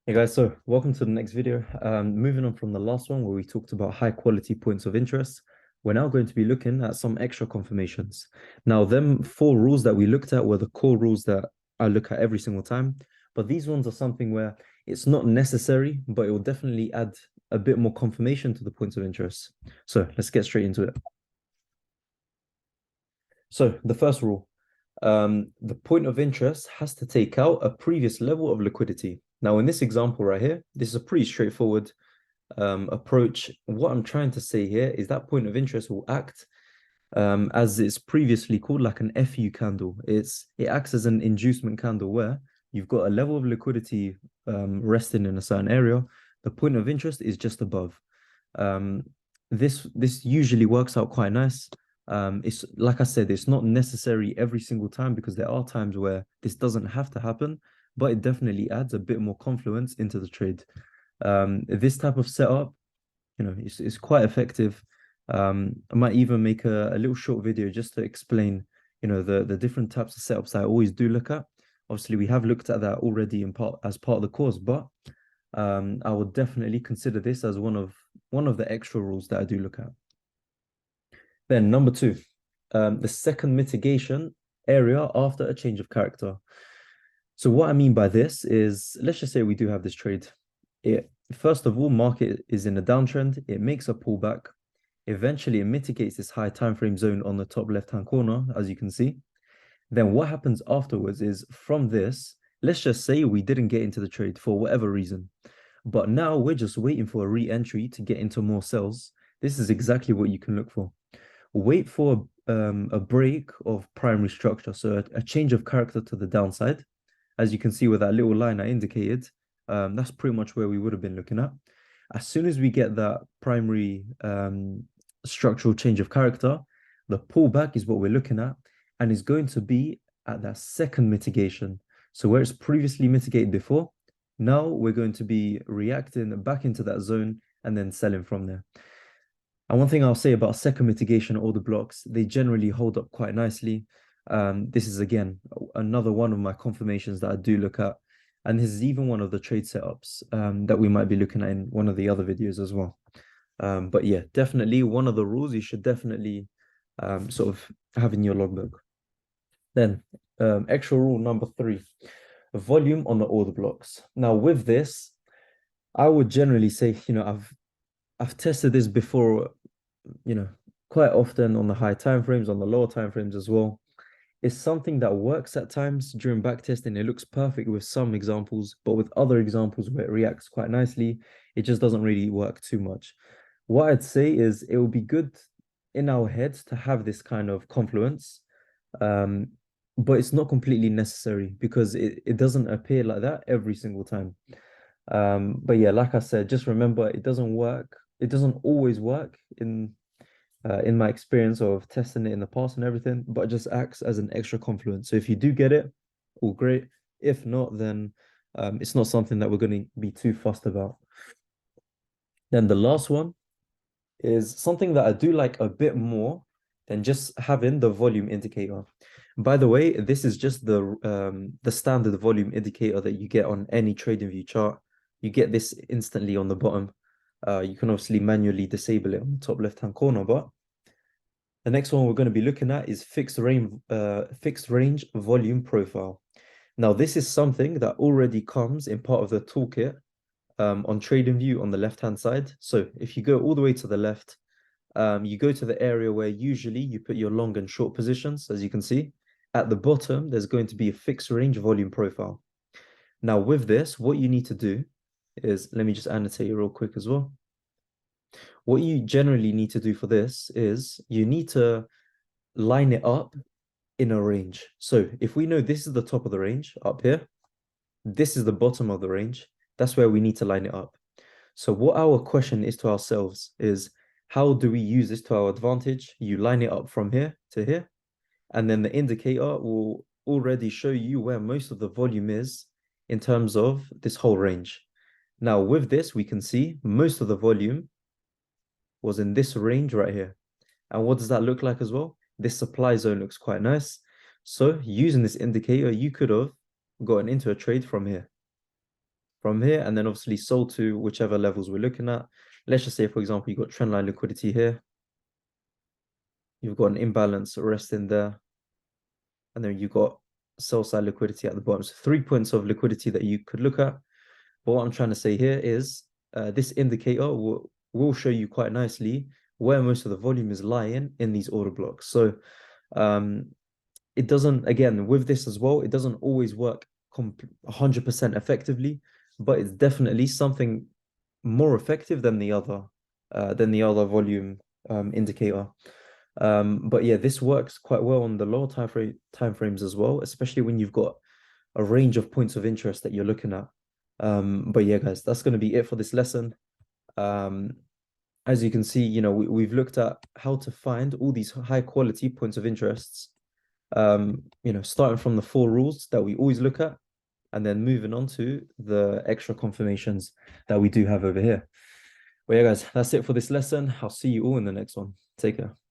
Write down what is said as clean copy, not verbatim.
Hey guys, so welcome to the next video. Moving on from the last one where we talked about high quality points of interest, we're now going to be looking at some extra confirmations. Now, them four rules that we looked at were the core rules that I look at every single time, but these ones are something where it's not necessary, but it will definitely add a bit more confirmation to the points of interest. So let's get straight into it. So the first rule, the point of interest has to take out a previous level of liquidity. Now, in this example right here, this is a pretty straightforward approach. What I'm trying to say here is that point of interest will act as it's previously called like an FU candle. It acts as an inducement candle where you've got a level of liquidity resting in a certain area. The point of interest is just above. Um, this usually works out quite nice. It's like I said, it's not necessary every single time because there are times where this doesn't have to happen, but it definitely adds a bit more confluence into the trade. This type of setup, it's quite effective. I might even make a little short video just to explain, the different types of setups that I always do look at. Obviously, we have looked at that already in part as part of the course, but I would definitely consider this as one of the extra rules that I do look at. Then number two, the second mitigation area after a change of character. So what I mean by this is, let's just say we do have this trade. First of all, market is in a downtrend. It makes a pullback. Eventually, it mitigates this high time frame zone on the top left-hand corner, as you can see. Then what happens afterwards is from this, let's just say we didn't get into the trade for whatever reason. But now we're just waiting for a re-entry to get into more sells. This is exactly what you can look for. Wait for a break of primary structure, so a change of character to the downside. As you can see with that little line I indicated, that's pretty much where we would have been looking at. As soon as we get that primary structural change of character, the pullback is what we're looking at and is going to be at that second mitigation. So where it's previously mitigated before, now we're going to be reacting back into that zone and then selling from there. And one thing I'll say about second mitigation order blocks, they generally hold up quite nicely. This is again another one of my confirmations that I do look at. And this is even one of the trade setups that we might be looking at in one of the other videos as well. But yeah, definitely one of the rules you should definitely sort of have in your logbook. Then extra rule number three, volume on the order blocks. Now with this, I would generally say, I've tested this before, you know, quite often on the high time frames, on the lower time frames as well. It's something that works at times during backtesting. It looks perfect with some examples, but with other examples where it reacts quite nicely, it just doesn't really work too much. What I'd say is it will be good in our heads to have this kind of confluence, um, but it's not completely necessary because it doesn't appear like that every single time. But yeah, like I said, just remember it doesn't work. It doesn't always work in my experience of testing it in the past and everything, but it just acts as an extra confluence. So if you do get it, all great. If not, then it's not something that we're going to be too fussed about. Then the last one is something that I do like a bit more than just having the volume indicator. By the way, this is just the standard volume indicator that you get on any trading view chart. You get this instantly on the bottom. You can obviously manually disable it on the top left-hand corner, but the next one we're going to be looking at is fixed range volume profile. Now, this is something that already comes in part of the toolkit on TradingView on the left-hand side. So if you go all the way to the left, you go to the area where usually you put your long and short positions, as you can see. At the bottom, there's going to be a fixed range volume profile. Now, with this, what you need to do is, let me just annotate it real quick as well. What you generally need to do for this is you need to line it up in a range. So if we know this is the top of the range up here, this is the bottom of the range, that's where we need to line it up. So what our question is to ourselves is, how do we use this to our advantage? You line it up from here to here, and then the indicator will already show you where most of the volume is in terms of this whole range. Now with this, we can see most of the volume was in this range right here. And what does that look like as well? This supply zone looks quite nice. So using this indicator, you could have gotten into a trade from here. from here, and then obviously sold to whichever levels we're looking at. Let's just say, for example, you've got trendline liquidity here. You've got an imbalance resting there. And then you've got sell side liquidity at the bottom. So 3 points of liquidity that you could look at. But what I'm trying to say here is this indicator will show you quite nicely where most of the volume is lying in these order blocks. So it doesn't, again, with this as well, it doesn't always work 100% effectively, but it's definitely something more effective than the other volume indicator. But yeah, this works quite well on the lower time frames as well, especially when you've got a range of points of interest that you're looking at. But yeah, guys, that's going to be it for this lesson. As you can see, we've looked at how to find all these high quality points of interests, starting from the 4 rules that we always look at, and then moving on to the extra confirmations that we do have over here. But yeah, guys, that's it for this lesson. I'll see you all in the next one. Take care.